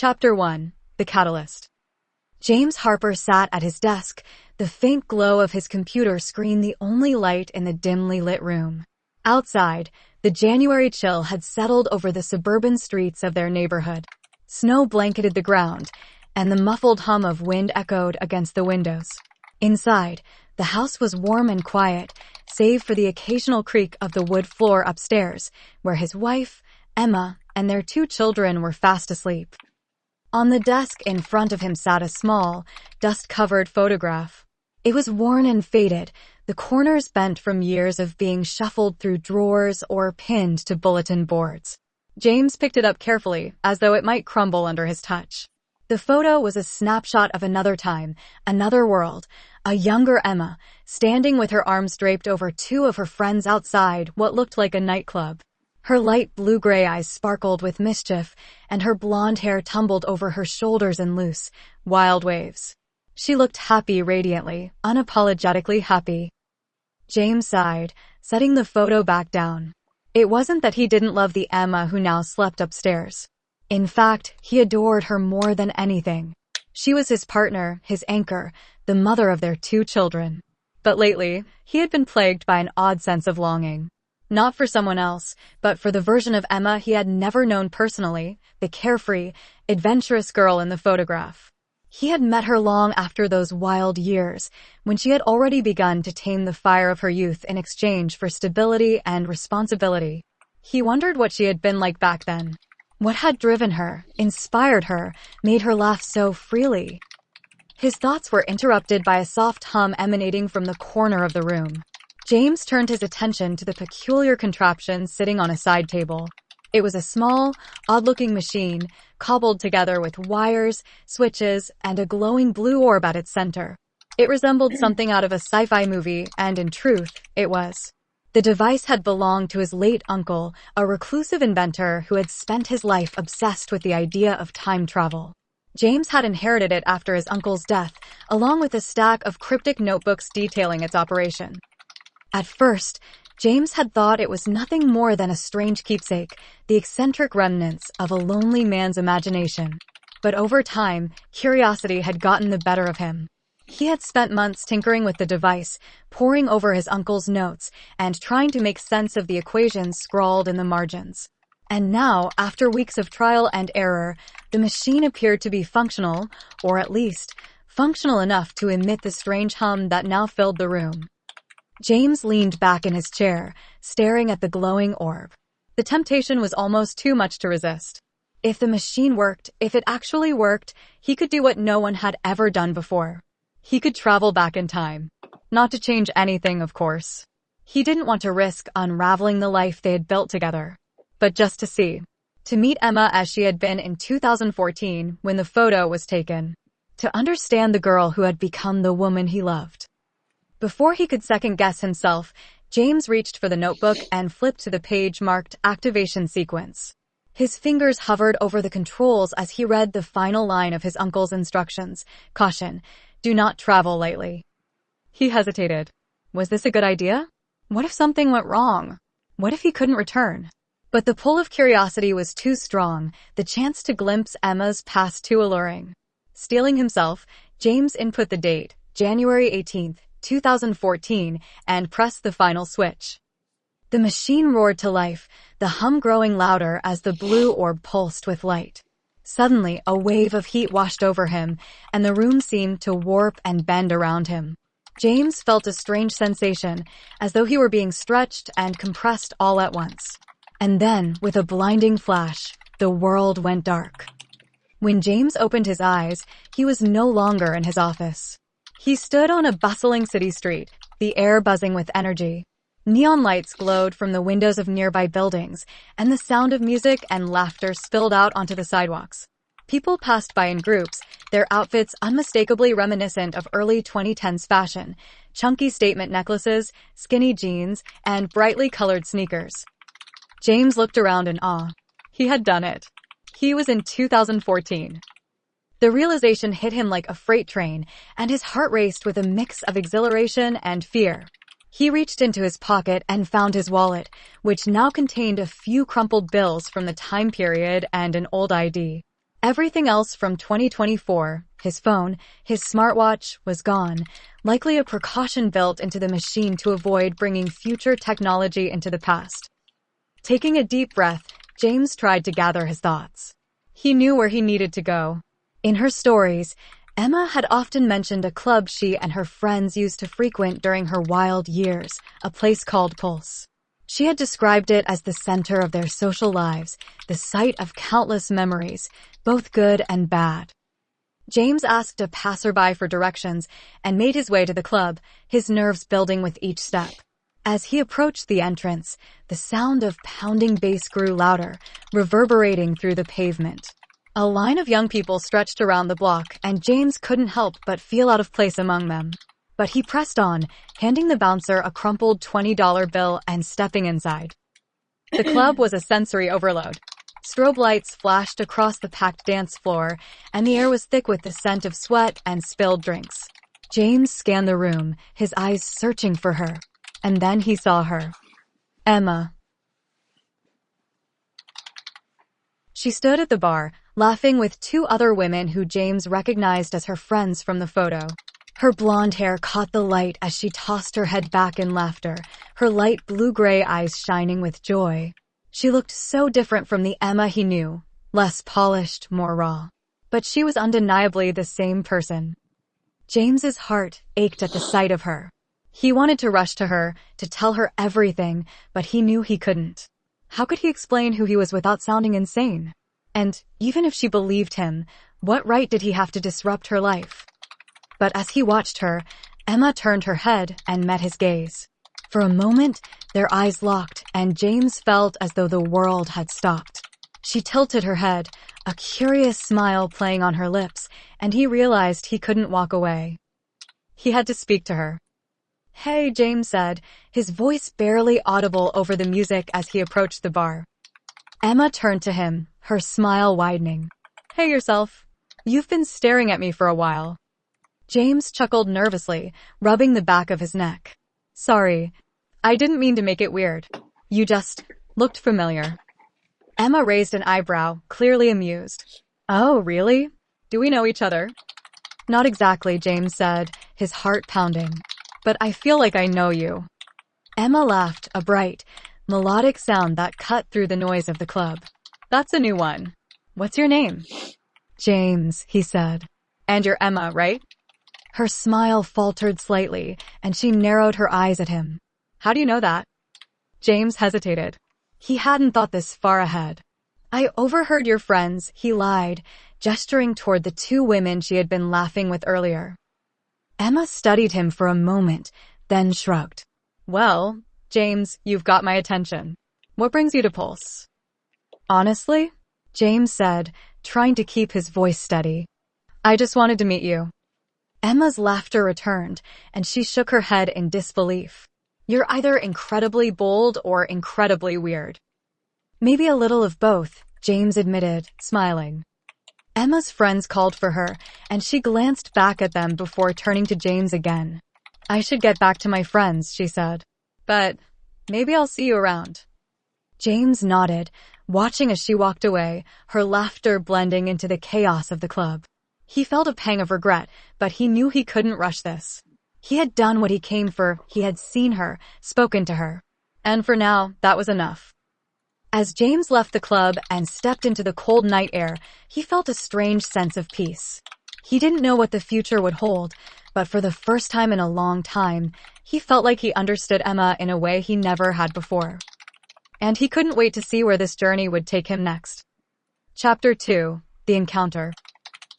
Chapter 1. The Catalyst. James Harper sat at his desk, the faint glow of his computer screen the only light in the dimly lit room. Outside, the January chill had settled over the suburban streets of their neighborhood. Snow blanketed the ground, and the muffled hum of wind echoed against the windows. Inside, the house was warm and quiet, save for the occasional creak of the wood floor upstairs, where his wife, Emma, and their 2 children were fast asleep. On the desk in front of him sat a small, dust-covered photograph. It was worn and faded, the corners bent from years of being shuffled through drawers or pinned to bulletin boards. James picked it up carefully, as though it might crumble under his touch. The photo was a snapshot of another time, another world, a younger Emma, standing with her arms draped over 2 of her friends outside what looked like a nightclub. Her light blue-gray eyes sparkled with mischief, and her blonde hair tumbled over her shoulders in loose, wild waves. She looked happy radiantly, unapologetically happy. James sighed, setting the photo back down. It wasn't that he didn't love the Emma who now slept upstairs. In fact, he adored her more than anything. She was his partner, his anchor, the mother of their 2 children. But lately, he had been plagued by an odd sense of longing. Not for someone else, but for the version of Emma he had never known personally, the carefree, adventurous girl in the photograph. He had met her long after those wild years, when she had already begun to tame the fire of her youth in exchange for stability and responsibility. He wondered what she had been like back then. What had driven her, inspired her, made her laugh so freely? His thoughts were interrupted by a soft hum emanating from the corner of the room. James turned his attention to the peculiar contraption sitting on a side table. It was a small, odd-looking machine, cobbled together with wires, switches, and a glowing blue orb at its center. It resembled something out of a sci-fi movie, and in truth, it was. The device had belonged to his late uncle, a reclusive inventor who had spent his life obsessed with the idea of time travel. James had inherited it after his uncle's death, along with a stack of cryptic notebooks detailing its operation. At first, James had thought it was nothing more than a strange keepsake, the eccentric remnants of a lonely man's imagination. But over time, curiosity had gotten the better of him. He had spent months tinkering with the device, poring over his uncle's notes, and trying to make sense of the equations scrawled in the margins. And now, after weeks of trial and error, the machine appeared to be functional, or at least, functional enough to emit the strange hum that now filled the room. James leaned back in his chair, staring at the glowing orb. The temptation was almost too much to resist. If the machine worked, if it actually worked, he could do what no one had ever done before. He could travel back in time. Not to change anything, of course. He didn't want to risk unraveling the life they had built together. But just to see. To meet Emma as she had been in 2014 when the photo was taken. To understand the girl who had become the woman he loved. Before he could second-guess himself, James reached for the notebook and flipped to the page marked Activation Sequence. His fingers hovered over the controls as he read the final line of his uncle's instructions. Caution, do not travel lightly. He hesitated. Was this a good idea? What if something went wrong? What if he couldn't return? But the pull of curiosity was too strong, the chance to glimpse Emma's past too alluring. Steeling himself, James input the date, January 18th, 2014, and pressed the final switch. The machine roared to life, the hum growing louder as the blue orb pulsed with light. Suddenly, a wave of heat washed over him, and the room seemed to warp and bend around him. James felt a strange sensation, as though he were being stretched and compressed all at once. And then, with a blinding flash, the world went dark. When James opened his eyes, he was no longer in his office. He stood on a bustling city street, the air buzzing with energy. Neon lights glowed from the windows of nearby buildings, and the sound of music and laughter spilled out onto the sidewalks. People passed by in groups, their outfits unmistakably reminiscent of early 2010s fashion, chunky statement necklaces, skinny jeans, and brightly colored sneakers. James looked around in awe. He had done it. He was in 2014. The realization hit him like a freight train, and his heart raced with a mix of exhilaration and fear. He reached into his pocket and found his wallet, which now contained a few crumpled bills from the time period and an old ID. Everything else from 2024, his phone, his smartwatch, was gone, likely a precaution built into the machine to avoid bringing future technology into the past. Taking a deep breath, James tried to gather his thoughts. He knew where he needed to go. In her stories, Emma had often mentioned a club she and her friends used to frequent during her wild years, a place called Pulse. She had described it as the center of their social lives, the site of countless memories, both good and bad. James asked a passerby for directions and made his way to the club, his nerves building with each step. As he approached the entrance, the sound of pounding bass grew louder, reverberating through the pavement. A line of young people stretched around the block, and James couldn't help but feel out of place among them. But he pressed on, handing the bouncer a crumpled $20 bill and stepping inside. The club was a sensory overload. Strobe lights flashed across the packed dance floor, and the air was thick with the scent of sweat and spilled drinks. James scanned the room, his eyes searching for her. And then he saw her. Emma. She stood at the bar, laughing with two other women who James recognized as her friends from the photo. Her blonde hair caught the light as she tossed her head back in laughter, her light blue-gray eyes shining with joy. She looked so different from the Emma he knew, less polished, more raw. But she was undeniably the same person. James's heart ached at the sight of her. He wanted to rush to her, to tell her everything, but he knew he couldn't. How could he explain who he was without sounding insane? And even if she believed him, what right did he have to disrupt her life? But as he watched her, Emma turned her head and met his gaze. For a moment, their eyes locked, and James felt as though the world had stopped. She tilted her head, a curious smile playing on her lips, and he realized he couldn't walk away. He had to speak to her. "Hey," James said, his voice barely audible over the music as he approached the bar. Emma turned to him, her smile widening. "Hey yourself. You've been staring at me for a while." James chuckled nervously, rubbing the back of his neck. "Sorry. I didn't mean to make it weird. You just looked familiar." Emma raised an eyebrow, clearly amused. "Oh, really? Do we know each other?" "Not exactly," James said, his heart pounding. "But I feel like I know you." Emma laughed, a bright, melodic sound that cut through the noise of the club. "That's a new one. What's your name?" "James," he said. "And you're Emma, right?" Her smile faltered slightly, and she narrowed her eyes at him. "How do you know that?" James hesitated. He hadn't thought this far ahead. "I overheard your friends," he lied, gesturing toward the two women she had been laughing with earlier. Emma studied him for a moment, then shrugged. "Well, James, you've got my attention. What brings you to Pulse?" "Honestly," James said, trying to keep his voice steady, "I just wanted to meet you." Emma's laughter returned, and she shook her head in disbelief. "You're either incredibly bold or incredibly weird." "Maybe a little of both," James admitted, smiling. Emma's friends called for her, and she glanced back at them before turning to James again. "I should get back to my friends," she said. "But maybe I'll see you around." James nodded, watching as she walked away, her laughter blending into the chaos of the club. He felt a pang of regret, but he knew he couldn't rush this. He had done what he came for, he had seen her, spoken to her. And for now, that was enough. As James left the club and stepped into the cold night air, he felt a strange sense of peace. He didn't know what the future would hold, but for the first time in a long time, he felt like he understood Emma in a way he never had before. And he couldn't wait to see where this journey would take him next. Chapter 2. The Encounter.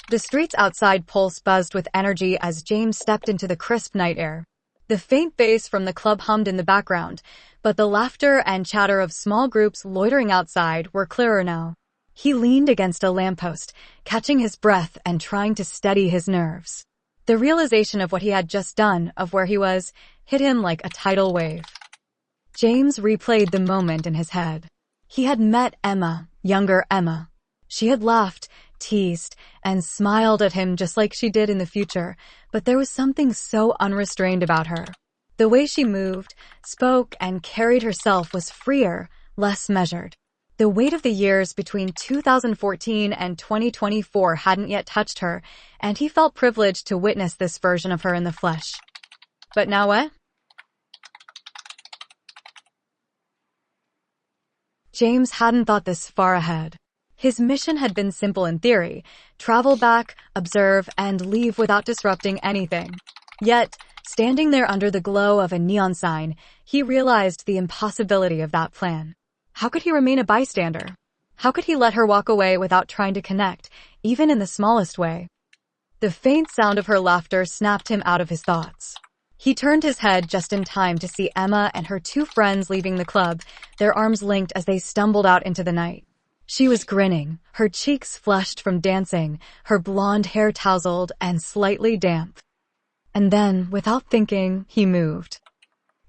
The streets outside Pulse buzzed with energy as James stepped into the crisp night air. The faint bass from the club hummed in the background, but the laughter and chatter of small groups loitering outside were clearer now. He leaned against a lamppost, catching his breath and trying to steady his nerves. The realization of what he had just done, of where he was, hit him like a tidal wave. James replayed the moment in his head. He had met Emma, younger Emma. She had laughed, teased, and smiled at him just like she did in the future, but there was something so unrestrained about her. The way she moved, spoke, and carried herself was freer, less measured. The weight of the years between 2014 and 2024 hadn't yet touched her, and he felt privileged to witness this version of her in the flesh. But now what? James hadn't thought this far ahead. His mission had been simple in theory: travel back, observe, and leave without disrupting anything. Yet, standing there under the glow of a neon sign, he realized the impossibility of that plan. How could he remain a bystander? How could he let her walk away without trying to connect, even in the smallest way? The faint sound of her laughter snapped him out of his thoughts. He turned his head just in time to see Emma and her two friends leaving the club, their arms linked as they stumbled out into the night. She was grinning, her cheeks flushed from dancing, her blonde hair tousled and slightly damp. And then, without thinking, he moved.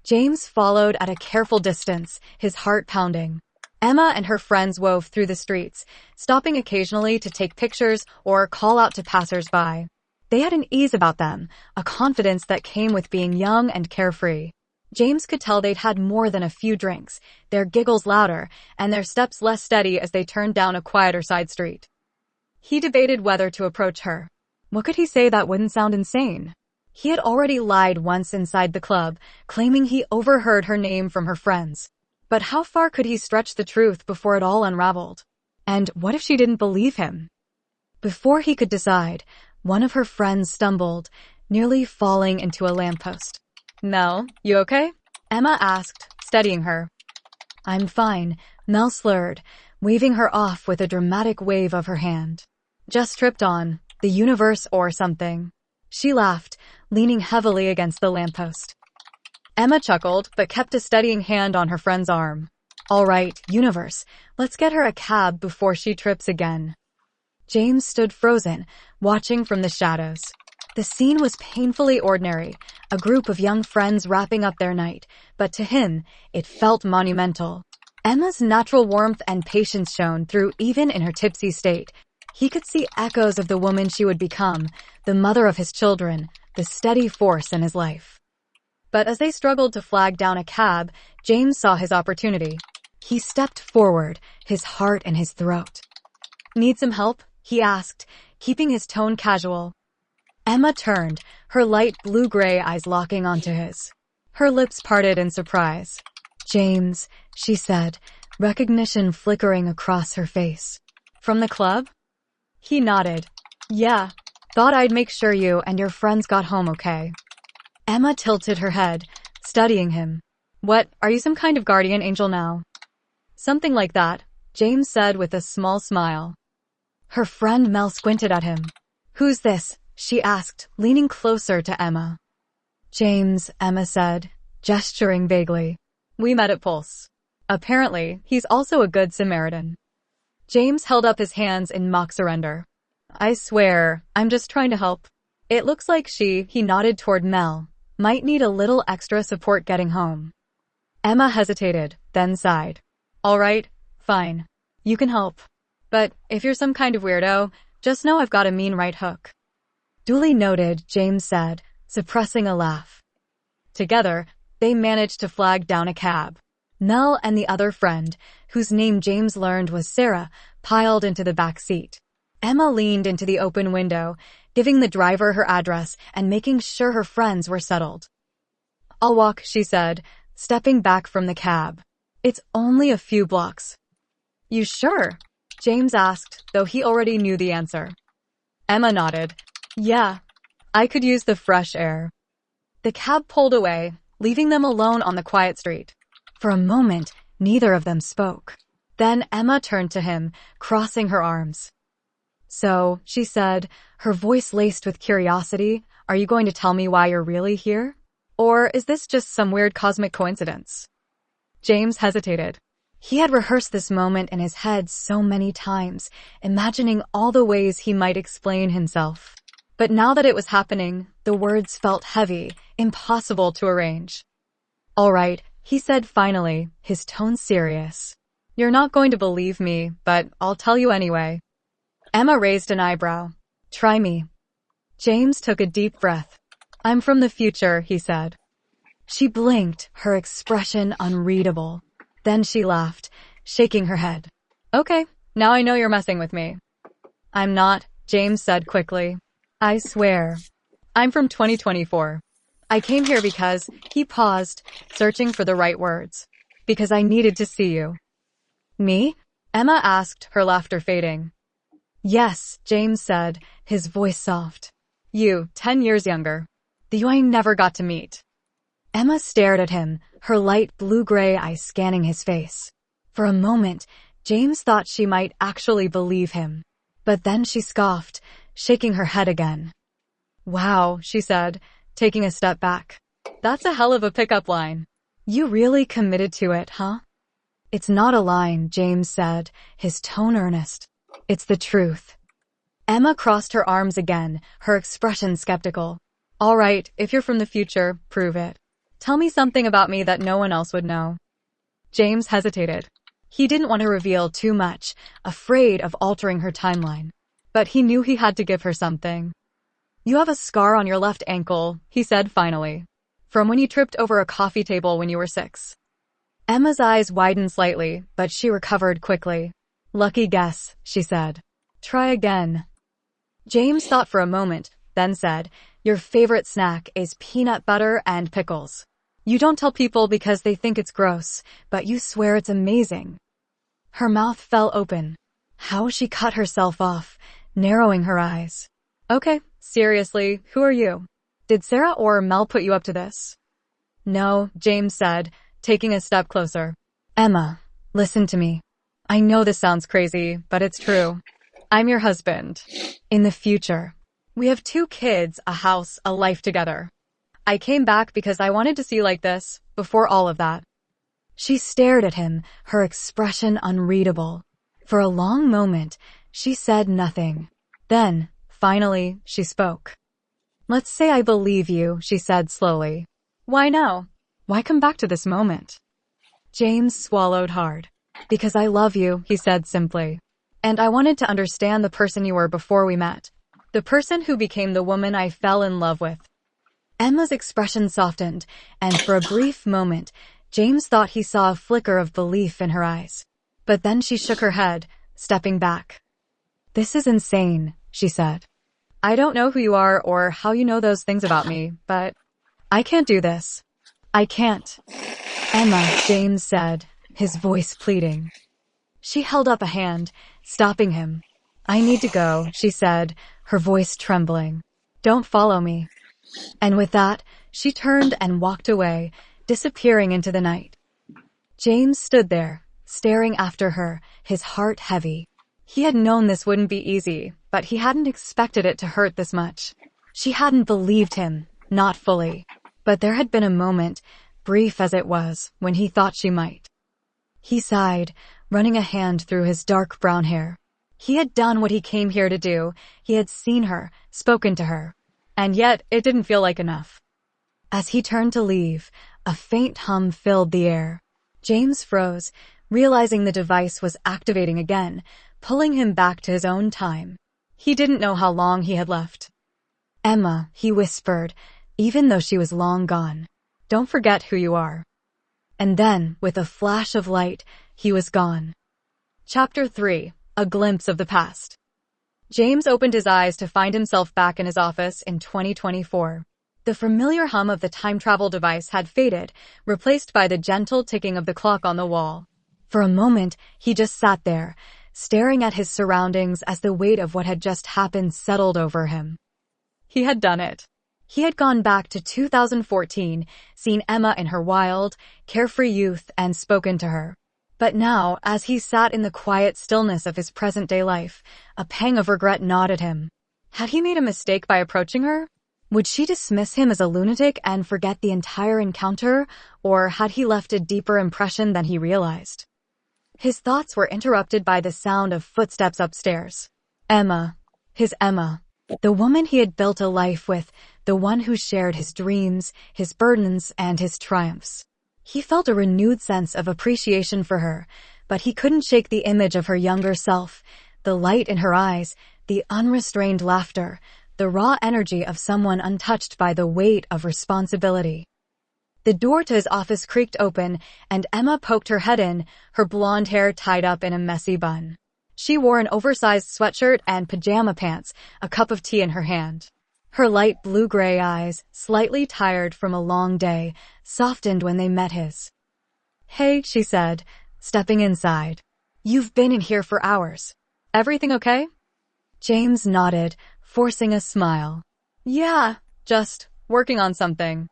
James followed at a careful distance, his heart pounding. Emma and her friends wove through the streets, stopping occasionally to take pictures or call out to passers-by. They had an ease about them, a confidence that came with being young and carefree. James could tell they'd had more than a few drinks, their giggles louder, and their steps less steady as they turned down a quieter side street. He debated whether to approach her. What could he say that wouldn't sound insane? He had already lied once inside the club, claiming he overheard her name from her friends. But how far could he stretch the truth before it all unraveled? And what if she didn't believe him? Before he could decide, one of her friends stumbled, nearly falling into a lamppost. "Mel, you okay?" Emma asked, steadying her. "I'm fine," Mel slurred, waving her off with a dramatic wave of her hand. "Just tripped on the universe or something." She laughed, leaning heavily against the lamppost. Emma chuckled, but kept a steadying hand on her friend's arm. "All right, universe, let's get her a cab before she trips again." James stood frozen, watching from the shadows. The scene was painfully ordinary, a group of young friends wrapping up their night, but to him, it felt monumental. Emma's natural warmth and patience shone through even in her tipsy state. He could see echoes of the woman she would become, the mother of his children, the steady force in his life. But as they struggled to flag down a cab, James saw his opportunity. He stepped forward, his heart in his throat. "Need some help?" he asked, keeping his tone casual. Emma turned, her light blue-gray eyes locking onto his. Her lips parted in surprise. "James," she said, recognition flickering across her face. "From the club?" He nodded. "Yeah. Thought I'd make sure you and your friends got home okay." Emma tilted her head, studying him. "What, are you some kind of guardian angel now?" "Something like that," James said with a small smile. Her friend Mel squinted at him. "Who's this?" she asked, leaning closer to Emma. "James," Emma said, gesturing vaguely. "We met at Pulse. Apparently, he's also a good Samaritan." James held up his hands in mock surrender. "I swear, I'm just trying to help." It looks like he nodded toward Mel, might need a little extra support getting home. Emma hesitated, then sighed. "All right, fine. You can help. But if you're some kind of weirdo, just know I've got a mean right hook." "Duly noted," James said, suppressing a laugh. Together, they managed to flag down a cab. Mel and the other friend, whose name James learned was Sarah, piled into the back seat. Emma leaned into the open window, giving the driver her address and making sure her friends were settled. "I'll walk," she said, stepping back from the cab. "It's only a few blocks." "You sure?" James asked, though he already knew the answer. Emma nodded. "Yeah, I could use the fresh air." The cab pulled away, leaving them alone on the quiet street. For a moment, neither of them spoke. Then Emma turned to him, crossing her arms. "So," she said, her voice laced with curiosity, "are you going to tell me why you're really here? Or is this just some weird cosmic coincidence?" James hesitated. He had rehearsed this moment in his head so many times, imagining all the ways he might explain himself. But now that it was happening, the words felt heavy, impossible to arrange. "All right," he said finally, his tone serious. "You're not going to believe me, but I'll tell you anyway." Emma raised an eyebrow. "Try me." James took a deep breath. "I'm from the future," he said. She blinked, her expression unreadable. Then she laughed, shaking her head. Okay, now I know you're messing with me. I'm not, James said quickly. I swear. I'm from 2024. I came here because he paused, searching for the right words. Because I needed to see you. Me? Emma asked, her laughter fading. Yes, James said, his voice soft. You, 10 years younger. The you I never got to meet. Emma stared at him, her light blue-gray eyes scanning his face. For a moment, James thought she might actually believe him. But then she scoffed, shaking her head again. Wow, she said, taking a step back. That's a hell of a pickup line. You really committed to it, huh? It's not a line, James said, his tone earnest. It's the truth. Emma crossed her arms again, her expression skeptical. All right, if you're from the future, prove it. Tell me something about me that no one else would know. James hesitated. He didn't want to reveal too much, afraid of altering her timeline. But he knew he had to give her something. You have a scar on your left ankle, he said finally. From when you tripped over a coffee table when you were 6. Emma's eyes widened slightly, but she recovered quickly. Lucky guess, she said. Try again. James thought for a moment, then said, Your favorite snack is peanut butter and pickles. You don't tell people because they think it's gross, but you swear it's amazing. Her mouth fell open. How she cut herself off, narrowing her eyes. Okay, seriously, who are you? Did Sarah or Mel put you up to this? No, James said, taking a step closer. Emma, listen to me. I know this sounds crazy, but it's true. I'm your husband. In the future. We have 2 kids, a house, a life together. I came back because I wanted to see you like this, before all of that. She stared at him, her expression unreadable. For a long moment, she said nothing. Then, finally, she spoke. Let's say I believe you, she said slowly. Why now? Why come back to this moment? James swallowed hard. Because I love you, he said simply. And I wanted to understand the person you were before we met. The person who became the woman I fell in love with. Emma's expression softened, and for a brief moment, James thought he saw a flicker of belief in her eyes. But then she shook her head, stepping back. This is insane, she said. I don't know who you are or how you know those things about me, but I can't do this. I can't. Emma, James said, his voice pleading. She held up a hand, stopping him. I need to go, she said, her voice trembling. Don't follow me. And with that, she turned and walked away, disappearing into the night. James stood there, staring after her, his heart heavy. He had known this wouldn't be easy, but he hadn't expected it to hurt this much. She hadn't believed him, not fully. But there had been a moment, brief as it was, when he thought she might. He sighed, running a hand through his dark brown hair. He had done what he came here to do. He had seen her, spoken to her. And yet, it didn't feel like enough. As he turned to leave, a faint hum filled the air. James froze, realizing the device was activating again, pulling him back to his own time. He didn't know how long he had left. Emma, he whispered, even though she was long gone. Don't forget who you are. And then, with a flash of light, he was gone. Chapter 3. A Glimpse of the Past. James opened his eyes to find himself back in his office in 2024. The familiar hum of the time travel device had faded, replaced by the gentle ticking of the clock on the wall. For a moment, he just sat there, staring at his surroundings as the weight of what had just happened settled over him. He had done it. He had gone back to 2014, seen Emma in her wild, carefree youth, and spoken to her. But now, as he sat in the quiet stillness of his present-day life, a pang of regret gnawed at him. Had he made a mistake by approaching her? Would she dismiss him as a lunatic and forget the entire encounter, or had he left a deeper impression than he realized? His thoughts were interrupted by the sound of footsteps upstairs. Emma. His Emma. The woman he had built a life with, the one who shared his dreams, his burdens, and his triumphs. He felt a renewed sense of appreciation for her, but he couldn't shake the image of her younger self, the light in her eyes, the unrestrained laughter, the raw energy of someone untouched by the weight of responsibility. The door to his office creaked open, and Emma poked her head in, her blonde hair tied up in a messy bun. She wore an oversized sweatshirt and pajama pants, a cup of tea in her hand. Her light blue-gray eyes, slightly tired from a long day, softened when they met his. "Hey," she said, stepping inside. "You've been in here for hours. Everything okay?" James nodded, forcing a smile. "Yeah, just working on something."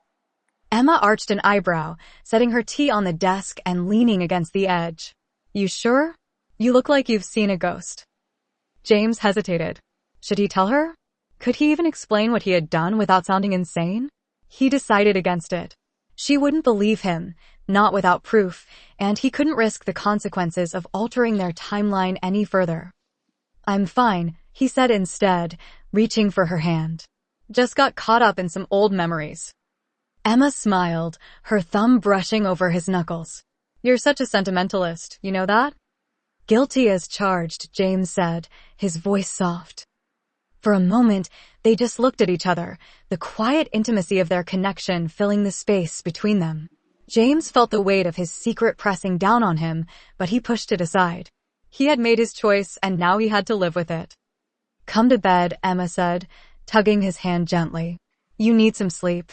Emma arched an eyebrow, setting her tea on the desk and leaning against the edge. "You sure? You look like you've seen a ghost." James hesitated. Should he tell her? Could he even explain what he had done without sounding insane? He decided against it. She wouldn't believe him, not without proof, and he couldn't risk the consequences of altering their timeline any further. "I'm fine," he said instead, reaching for her hand. "Just got caught up in some old memories." Emma smiled, her thumb brushing over his knuckles. "You're such a sentimentalist, you know that?" "Guilty as charged," James said, his voice soft. For a moment, they just looked at each other, the quiet intimacy of their connection filling the space between them. James felt the weight of his secret pressing down on him, but he pushed it aside. He had made his choice, and now he had to live with it. "Come to bed," Emma said, tugging his hand gently. "You need some sleep."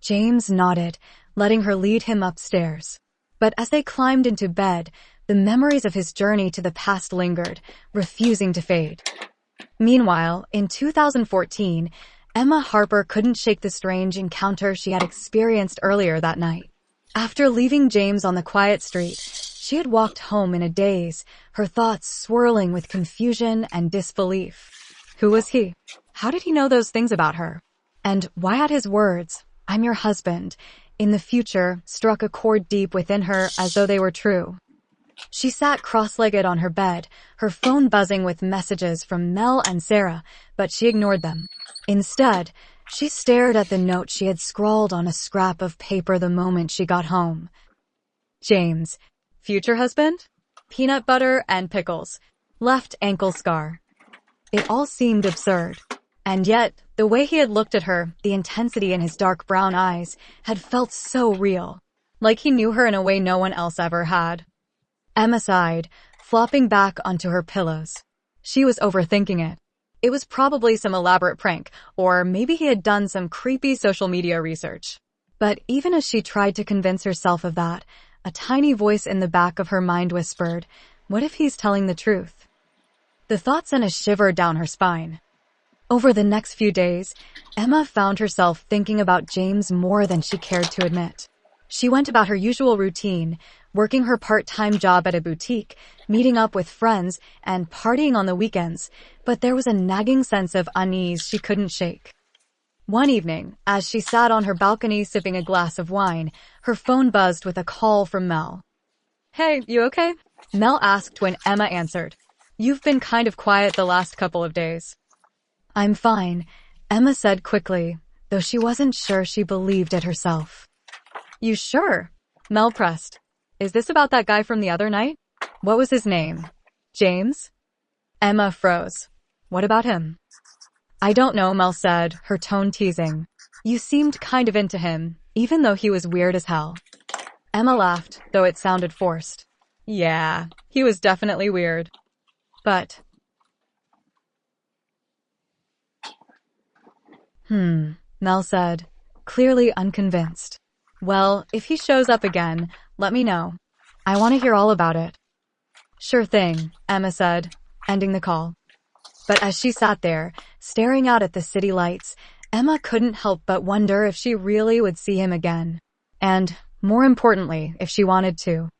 James nodded, letting her lead him upstairs. But as they climbed into bed, the memories of his journey to the past lingered, refusing to fade. Meanwhile, in 2014, Emma Harper couldn't shake the strange encounter she had experienced earlier that night. After leaving James on the quiet street, she had walked home in a daze, her thoughts swirling with confusion and disbelief. Who was he? How did he know those things about her? And why had his words, "I'm your husband," in the future, struck a chord deep within her as though they were true? She sat cross-legged on her bed, her phone buzzing with messages from Mel and Sarah, but she ignored them. Instead, she stared at the note she had scrawled on a scrap of paper the moment she got home. James, future husband, peanut butter and pickles, left ankle scar. It all seemed absurd. And yet, the way he had looked at her, the intensity in his dark brown eyes, had felt so real. Like he knew her in a way no one else ever had. Emma sighed, flopping back onto her pillows. She was overthinking it. It was probably some elaborate prank, or maybe he had done some creepy social media research. But even as she tried to convince herself of that, a tiny voice in the back of her mind whispered, "What if he's telling the truth?" The thought sent a shiver down her spine. Over the next few days, Emma found herself thinking about James more than she cared to admit. She went about her usual routine, working her part-time job at a boutique, meeting up with friends, and partying on the weekends, but there was a nagging sense of unease she couldn't shake. One evening, as she sat on her balcony sipping a glass of wine, her phone buzzed with a call from Mel. "Hey, you okay?" Mel asked when Emma answered. "You've been kind of quiet the last couple of days." "I'm fine," Emma said quickly, though she wasn't sure she believed it herself. "You sure?" Mel pressed. "Is this about that guy from the other night? What was his name? James?" Emma froze. "What about him?" "I don't know," Mel said, her tone teasing. "You seemed kind of into him, even though he was weird as hell." Emma laughed, though it sounded forced. "Yeah, he was definitely weird. But..." Mel said, clearly unconvinced. "Well, if he shows up again, let me know. I want to hear all about it." "Sure thing," Emma said, ending the call. But as she sat there, staring out at the city lights, Emma couldn't help but wonder if she really would see him again. And, more importantly, if she wanted to.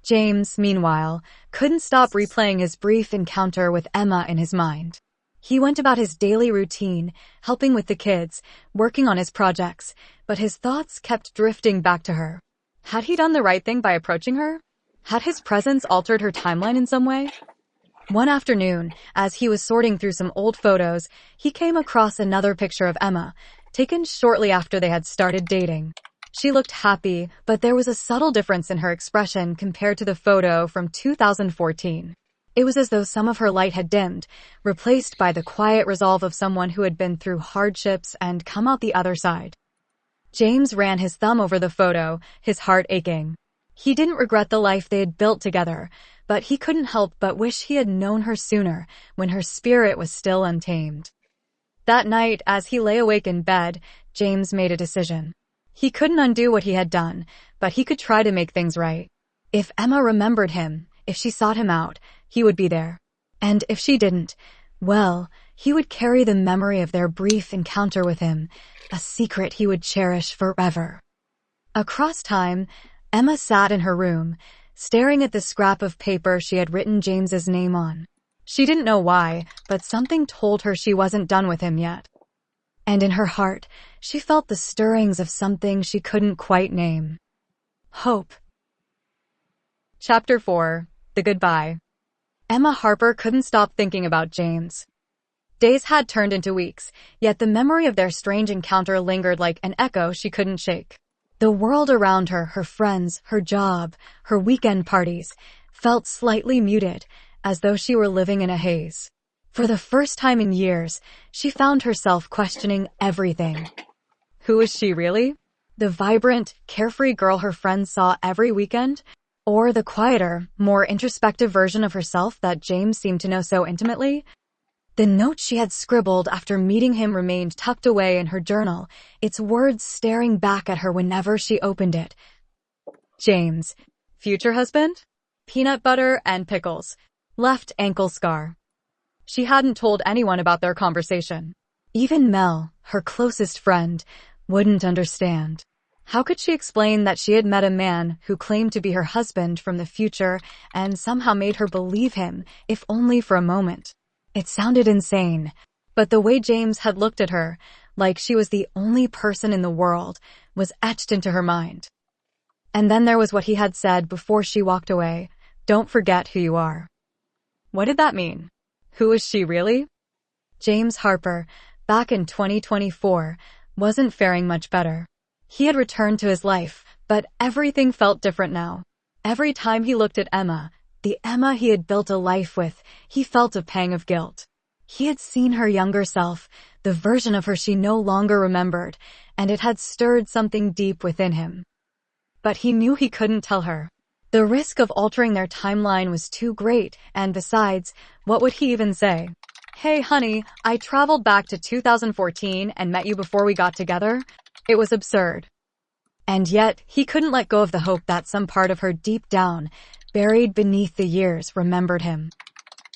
James, meanwhile, couldn't stop replaying his brief encounter with Emma in his mind. He went about his daily routine, helping with the kids, working on his projects, but his thoughts kept drifting back to her. Had he done the right thing by approaching her? Had his presence altered her timeline in some way? One afternoon, as he was sorting through some old photos, he came across another picture of Emma, taken shortly after they had started dating. She looked happy, but there was a subtle difference in her expression compared to the photo from 2014. It was as though some of her light had dimmed, replaced by the quiet resolve of someone who had been through hardships and come out the other side. James ran his thumb over the photo, his heart aching. He didn't regret the life they had built together, but he couldn't help but wish he had known her sooner, when her spirit was still untamed. That night, as he lay awake in bed, James made a decision. He couldn't undo what he had done, but he could try to make things right. If Emma remembered him, if she sought him out, he would be there. And if she didn't, well, he would carry the memory of their brief encounter with him, a secret he would cherish forever. Across time, Emma sat in her room, staring at the scrap of paper she had written James's name on. She didn't know why, but something told her she wasn't done with him yet. And in her heart, she felt the stirrings of something she couldn't quite name. Hope. Chapter 4. The Goodbye. Emma Harper couldn't stop thinking about James. Days had turned into weeks, yet the memory of their strange encounter lingered like an echo she couldn't shake. The world around her, her friends, her job, her weekend parties, felt slightly muted, as though she were living in a haze. For the first time in years, she found herself questioning everything. Who is she really? The vibrant, carefree girl her friends saw every weekend? Or the quieter, more introspective version of herself that James seemed to know so intimately? The note she had scribbled after meeting him remained tucked away in her journal, its words staring back at her whenever she opened it. James. Future husband? Peanut butter and pickles. Left ankle scar. She hadn't told anyone about their conversation. Even Mel, her closest friend, wouldn't understand. How could she explain that she had met a man who claimed to be her husband from the future and somehow made her believe him, if only for a moment? It sounded insane, but the way James had looked at her, like she was the only person in the world, was etched into her mind. And then there was what he had said before she walked away. Don't forget who you are. What did that mean? Who was she really? James Harper, back in 2024, wasn't faring much better. He had returned to his life, but everything felt different now. Every time he looked at Emma, the Emma he had built a life with, he felt a pang of guilt. He had seen her younger self, the version of her she no longer remembered, and it had stirred something deep within him. But he knew he couldn't tell her. The risk of altering their timeline was too great, and besides, what would he even say? Hey honey, I traveled back to 2014 and met you before we got together. It was absurd. And yet, he couldn't let go of the hope that some part of her deep down, buried beneath the years, remembered him.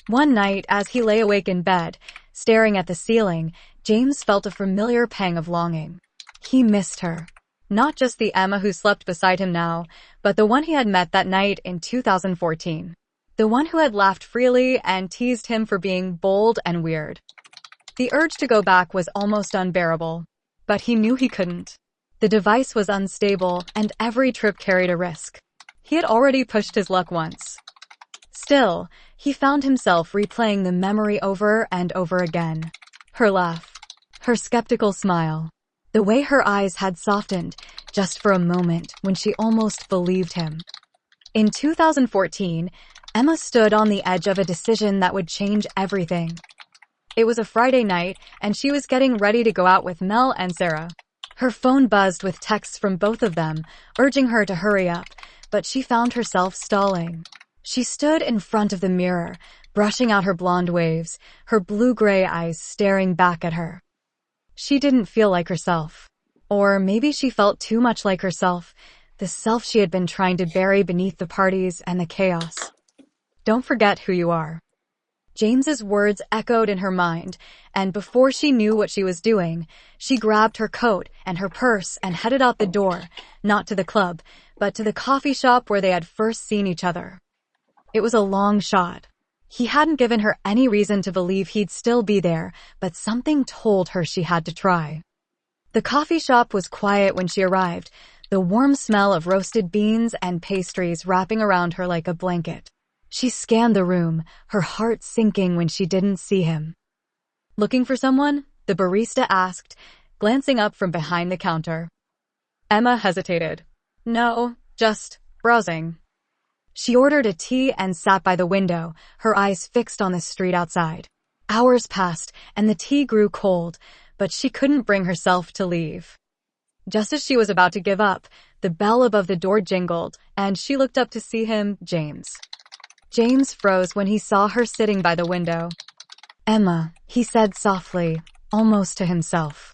One night, as he lay awake in bed, staring at the ceiling, James felt a familiar pang of longing. He missed her. Not just the Emma who slept beside him now, but the one he had met that night in 2014. The one who had laughed freely and teased him for being bold and weird. The urge to go back was almost unbearable, but he knew he couldn't. The device was unstable, and every trip carried a risk. He had already pushed his luck once. Still, he found himself replaying the memory over and over again. Her laugh. Her skeptical smile. The way her eyes had softened, just for a moment, when she almost believed him. In 2014, Emma stood on the edge of a decision that would change everything. It was a Friday night, and she was getting ready to go out with Mel and Sarah. Her phone buzzed with texts from both of them, urging her to hurry up, but she found herself stalling. She stood in front of the mirror, brushing out her blonde waves, her blue-gray eyes staring back at her. She didn't feel like herself. Or maybe she felt too much like herself, the self she had been trying to bury beneath the parties and the chaos. Don't forget who you are. James's words echoed in her mind, and before she knew what she was doing, she grabbed her coat and her purse and headed out the door, not to the club, but to the coffee shop where they had first seen each other. It was a long shot. He hadn't given her any reason to believe he'd still be there, but something told her she had to try. The coffee shop was quiet when she arrived, the warm smell of roasted beans and pastries wrapping around her like a blanket. She scanned the room, her heart sinking when she didn't see him. Looking for someone? The barista asked, glancing up from behind the counter. Emma hesitated. No, just browsing. She ordered a tea and sat by the window, her eyes fixed on the street outside. Hours passed, and the tea grew cold, but she couldn't bring herself to leave. Just as she was about to give up, the bell above the door jingled, and she looked up to see him, James. James froze when he saw her sitting by the window. "Emma," he said softly, almost to himself.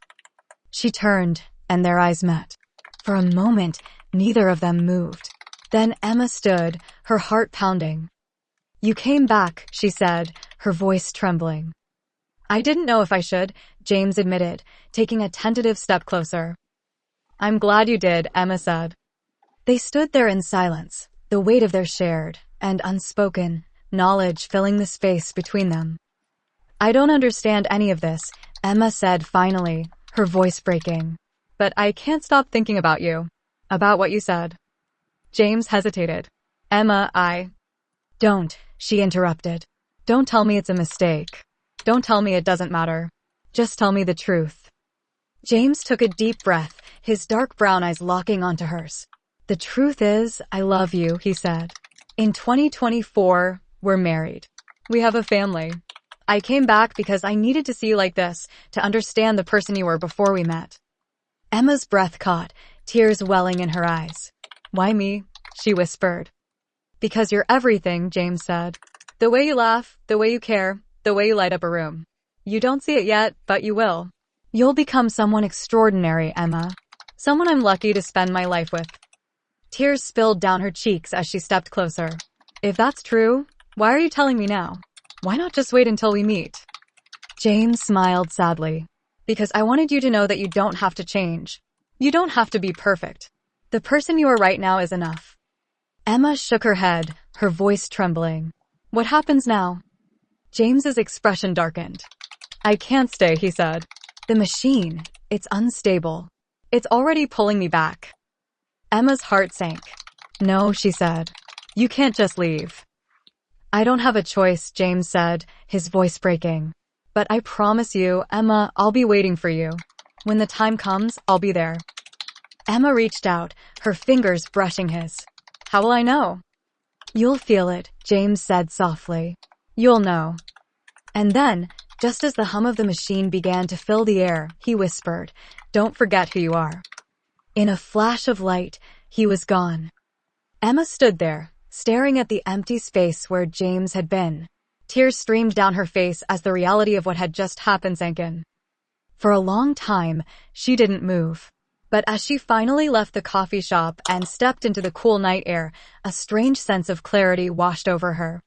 She turned, and their eyes met. For a moment, neither of them moved. Then Emma stood, her heart pounding. "You came back," she said, her voice trembling. "I didn't know if I should," James admitted, taking a tentative step closer. "I'm glad you did," Emma said. They stood there in silence, the weight of their shared and unspoken knowledge filling the space between them. "I don't understand any of this," Emma said finally, her voice breaking. "But I can't stop thinking about you. About what you said." James hesitated. "Emma, Don't," she interrupted. "Don't tell me it's a mistake. Don't tell me it doesn't matter. Just tell me the truth." James took a deep breath, his dark brown eyes locking onto hers. "The truth is, I love you," he said. "In 2024, we're married. We have a family. I came back because I needed to see you like this, to understand the person you were before we met." Emma's breath caught, tears welling in her eyes. "Why me?" she whispered. "Because you're everything," James said. "The way you laugh, the way you care, the way you light up a room. You don't see it yet, but you will. You'll become someone extraordinary, Emma. Someone I'm lucky to spend my life with." Tears spilled down her cheeks as she stepped closer. "If that's true, why are you telling me now? Why not just wait until we meet?" James smiled sadly. "Because I wanted you to know that you don't have to change. You don't have to be perfect. The person you are right now is enough." Emma shook her head, her voice trembling. "What happens now?" James's expression darkened. "I can't stay," he said. "The machine, it's unstable. It's already pulling me back." Emma's heart sank. "No," she said. "You can't just leave." "I don't have a choice," James said, his voice breaking. "But I promise you, Emma, I'll be waiting for you. When the time comes, I'll be there." Emma reached out, her fingers brushing his. "How will I know?" "You'll feel it," James said softly. "You'll know." And then, just as the hum of the machine began to fill the air, he whispered, "Don't forget who you are." In a flash of light, he was gone. Emma stood there, staring at the empty space where James had been. Tears streamed down her face as the reality of what had just happened sank in. For a long time, she didn't move. But as she finally left the coffee shop and stepped into the cool night air, a strange sense of clarity washed over her.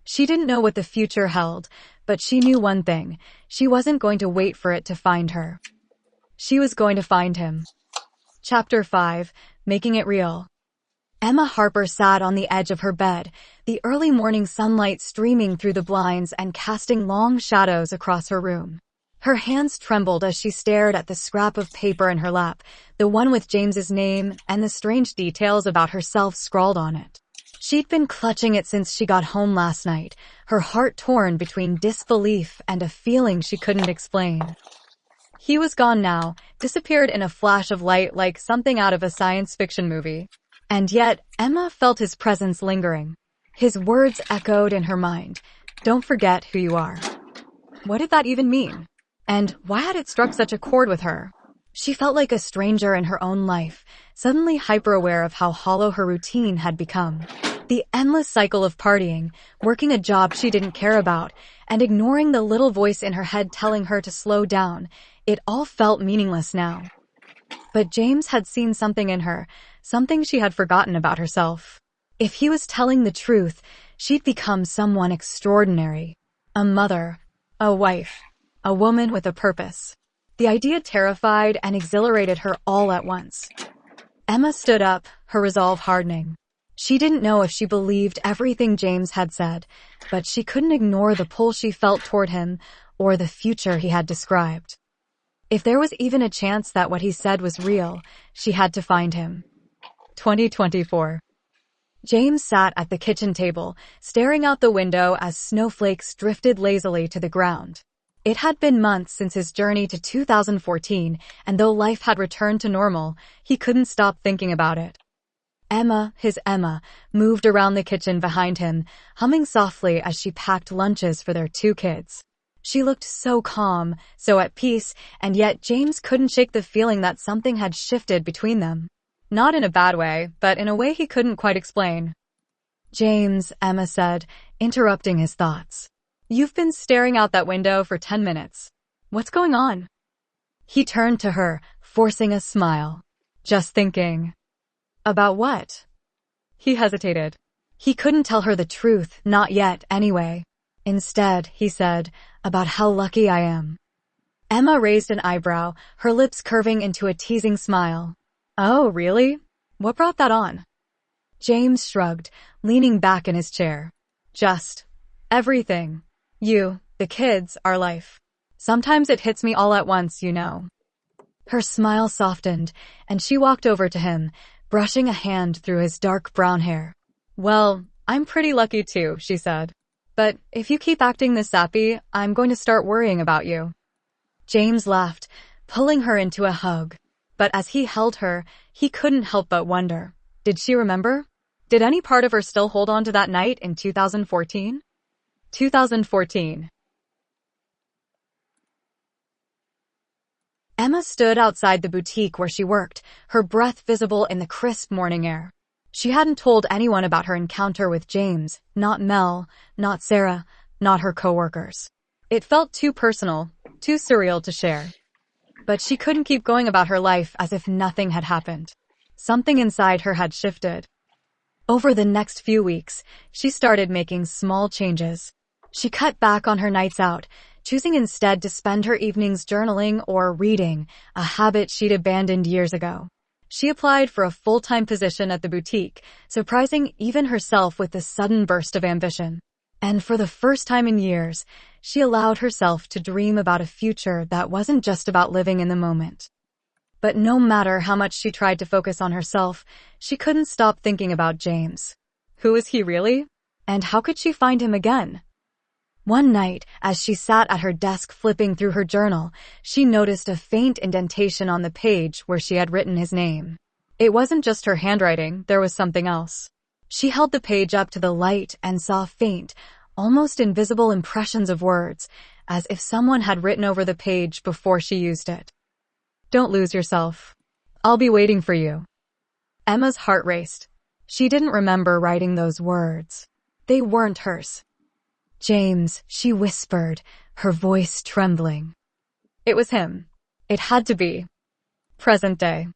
She didn't know what the future held, but she knew one thing: she wasn't going to wait for it to find her. She was going to find him. Chapter 5, Making It Real. Emma Harper sat on the edge of her bed, the early morning sunlight streaming through the blinds and casting long shadows across her room. Her hands trembled as she stared at the scrap of paper in her lap, the one with James's name and the strange details about herself scrawled on it. She'd been clutching it since she got home last night, her heart torn between disbelief and a feeling she couldn't explain. He was gone now, disappeared in a flash of light like something out of a science fiction movie. And yet, Emma felt his presence lingering. His words echoed in her mind. "Don't forget who you are." What did that even mean? And why had it struck such a chord with her? She felt like a stranger in her own life, suddenly hyper-aware of how hollow her routine had become. The endless cycle of partying, working a job she didn't care about, and ignoring the little voice in her head telling her to slow down, it all felt meaningless now. But James had seen something in her, something she had forgotten about herself. If he was telling the truth, she'd become someone extraordinary. A mother, a wife, a woman with a purpose. The idea terrified and exhilarated her all at once. Emma stood up, her resolve hardening. She didn't know if she believed everything James had said, but she couldn't ignore the pull she felt toward him or the future he had described. If there was even a chance that what he said was real, she had to find him. 2024. James sat at the kitchen table, staring out the window as snowflakes drifted lazily to the ground. It had been months since his journey to 2014, and though life had returned to normal, he couldn't stop thinking about it. Emma, his Emma, moved around the kitchen behind him, humming softly as she packed lunches for their two kids. She looked so calm, so at peace, and yet James couldn't shake the feeling that something had shifted between them. Not in a bad way, but in a way he couldn't quite explain. "James," Emma said, interrupting his thoughts. "You've been staring out that window for 10 minutes. What's going on?" He turned to her, forcing a smile. "Just thinking." "About what?" He hesitated. He couldn't tell her the truth, not yet, anyway. "Instead," he said, "about how lucky I am." Emma raised an eyebrow, her lips curving into a teasing smile. "Oh, really? What brought that on?" James shrugged, leaning back in his chair. "Just everything. You, the kids, our life. Sometimes it hits me all at once, you know." Her smile softened, and she walked over to him, brushing a hand through his dark brown hair. "Well, I'm pretty lucky too," she said. "But if you keep acting this sappy, I'm going to start worrying about you." James laughed, pulling her into a hug. But as he held her, he couldn't help but wonder. Did she remember? Did any part of her still hold on to that night in 2014? 2014. Emma stood outside the boutique where she worked, her breath visible in the crisp morning air. She hadn't told anyone about her encounter with James, not Mel, not Sarah, not her coworkers. It felt too personal, too surreal to share. But she couldn't keep going about her life as if nothing had happened. Something inside her had shifted. Over the next few weeks, she started making small changes. She cut back on her nights out, choosing instead to spend her evenings journaling or reading, a habit she'd abandoned years ago. She applied for a full-time position at the boutique, surprising even herself with a sudden burst of ambition. And for the first time in years, she allowed herself to dream about a future that wasn't just about living in the moment. But no matter how much she tried to focus on herself, she couldn't stop thinking about James. Who is he really? And how could she find him again? One night, as she sat at her desk flipping through her journal, she noticed a faint indentation on the page where she had written his name. It wasn't just her handwriting, there was something else. She held the page up to the light and saw faint, almost invisible impressions of words, as if someone had written over the page before she used it. "Don't lose yourself. I'll be waiting for you." Emma's heart raced. She didn't remember writing those words. They weren't hers. "James," she whispered, her voice trembling. It was him. It had to be. Present day.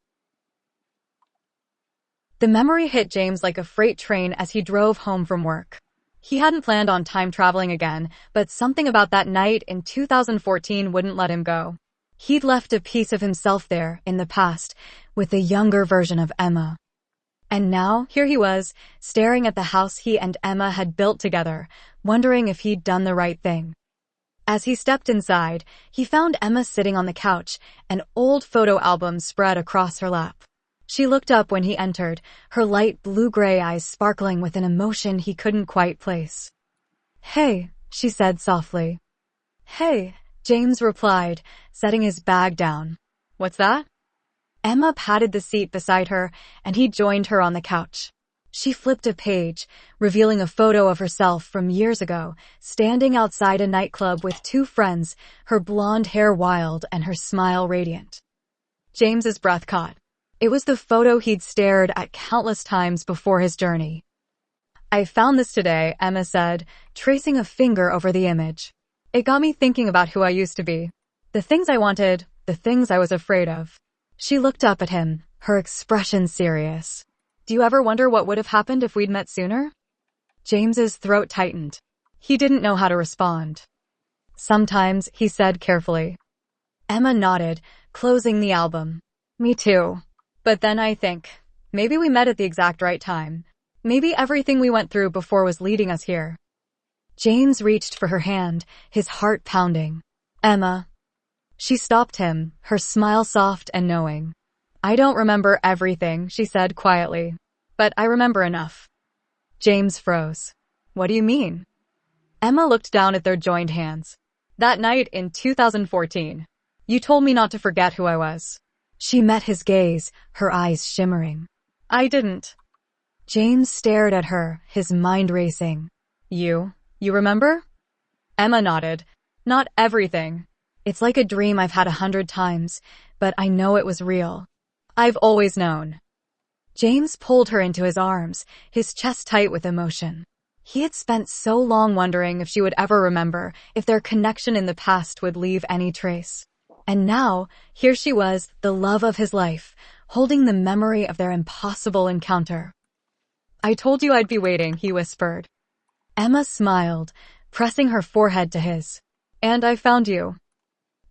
The memory hit James like a freight train as he drove home from work. He hadn't planned on time traveling again, but something about that night in 2014 wouldn't let him go. He'd left a piece of himself there, in the past, with the younger version of Emma. And now, here he was, staring at the house he and Emma had built together, wondering if he'd done the right thing. As he stepped inside, he found Emma sitting on the couch, an old photo album spread across her lap. She looked up when he entered, her light blue-gray eyes sparkling with an emotion he couldn't quite place. "Hey," she said softly. "Hey," James replied, setting his bag down. "What's that?" Emma patted the seat beside her, and he joined her on the couch. She flipped a page, revealing a photo of herself from years ago, standing outside a nightclub with two friends, her blonde hair wild and her smile radiant. James's breath caught. It was the photo he'd stared at countless times before his journey. "I found this today," Emma said, tracing a finger over the image. "It got me thinking about who I used to be. The things I wanted, the things I was afraid of." She looked up at him, her expression serious. "Do you ever wonder what would have happened if we'd met sooner?" James's throat tightened. He didn't know how to respond. "Sometimes," he said carefully. Emma nodded, closing the album. "Me too. But then I think, maybe we met at the exact right time. Maybe everything we went through before was leading us here." James reached for her hand, his heart pounding. "Emma." She stopped him, her smile soft and knowing. "I don't remember everything," she said quietly. "But I remember enough." James froze. "What do you mean?" Emma looked down at their joined hands. "That night in 2014. You told me not to forget who I was." She met his gaze, her eyes shimmering. "I didn't." James stared at her, his mind racing. You remember?" Emma nodded. Not everything. It's like a dream I've had 100 times, but I know it was real. I've always known. James pulled her into his arms, his chest tight with emotion. He had spent so long wondering if she would ever remember, if their connection in the past would leave any trace. And now, here she was, the love of his life, holding the memory of their impossible encounter. "I told you I'd be waiting," he whispered. Emma smiled, pressing her forehead to his. "And I found you."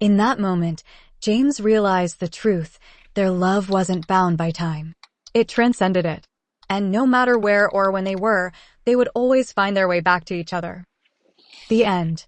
In that moment, James realized the truth. Their love wasn't bound by time. It transcended it. And no matter where or when they were, they would always find their way back to each other. The end.